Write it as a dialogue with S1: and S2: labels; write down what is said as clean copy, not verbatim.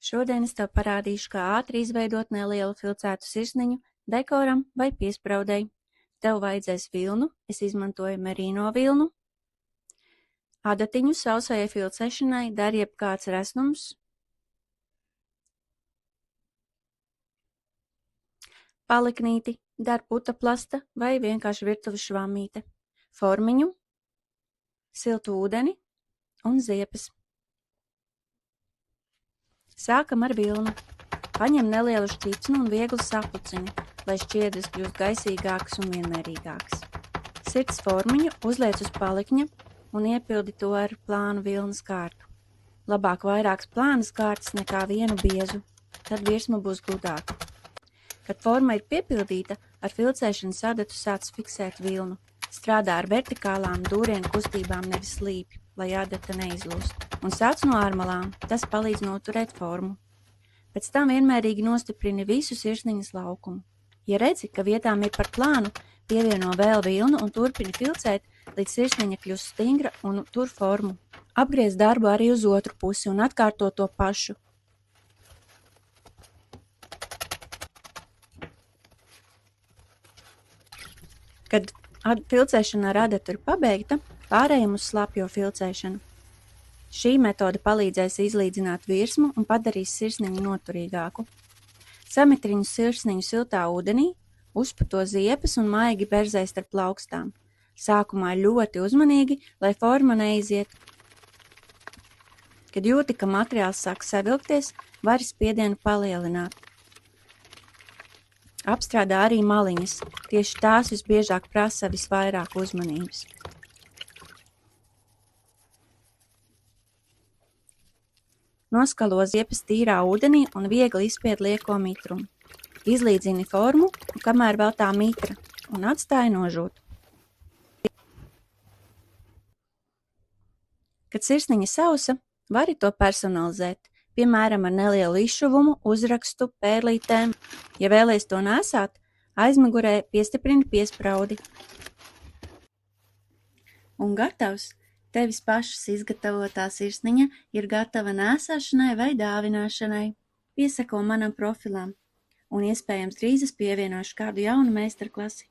S1: Šodien es tev parādīšu, kā ātri izveidot nelielu filcētu sirsniņu dekoram vai piespraudei. Tev vajadzēs vilnu, es izmantoju merino vilnu. Adatiņu sausajai filcēšanai der jebkāds resnums. Paliknīti der putaplasta vai vienkārši virtuves švammīte. Formiņu, siltu ūdeni un ziepes. Sākam ar vilnu. Paņem nelielu šķipsnu un vieglu sapuciņu, lai šķiedras kļūst gaisīgākas un vienmērīgākas. Sirds formiņu uzliec uz palikņa un iepildi to ar plānu vilnas kārtu. Labāk vairākas plānas kārtas nekā vienu biezu, tad virsma būs gludāka. Kad forma ir piepildīta, ar filcēšanas adatu sāc fiksēt vilnu. Strādā ar vertikālām dūrienu kustībām, nevis slīpi, lai adata neizlūst. Un sāc no ārmalām, tas palīdz noturēt formu. Pēc tam vienmērīgi nostiprini visu sirsniņas laukumu. Ja redzi, ka vietām ir par plānu, pievieno vēl vilnu un turpini filcēt, līdz sirsniņa kļūst stingra un tur formu. Apgriez darbu arī uz otru pusi un atkārto to pašu. Kad filcēšana ar adatu ir pabeigta, pārējam uz slapjo filcēšanu. Šī metode palīdzēs izlīdzināt virsmu un padarīs sirsniņu noturīgāku. Samitriņu sirsniņu siltā ūdenī, uzputo ziepes un maigi berzē starp plaukstām. Sākumā ļoti uzmanīgi, lai forma neiziet. Kad jūti, ka materiāls sāk savilkties, vari spiedienu palielināt. Apstrādā arī maliņas, tieši tās visbiežāk prasa visvairāk uzmanības. Noskalo ziepes tīrā ūdenī un viegli izspied lieko mitrumu. Izlīdzini formu, kamēr vēl tā mitra, un atstāj nožūt. Kad sirsniņa sausa, vari to personalizēt, piemēram ar nelielu izšuvumu, uzrakstu, pērlītēm. Ja vēlies to nēsāt, aizmugurē piestiprini piespraudi. Un gatavs! Tevis pašas izgatavotā sirsniņa ir gatava nēsāšanai vai dāvināšanai. Piesako manam profilam, un iespējams drīz es pievienošu kādu jaunu meistarklasi.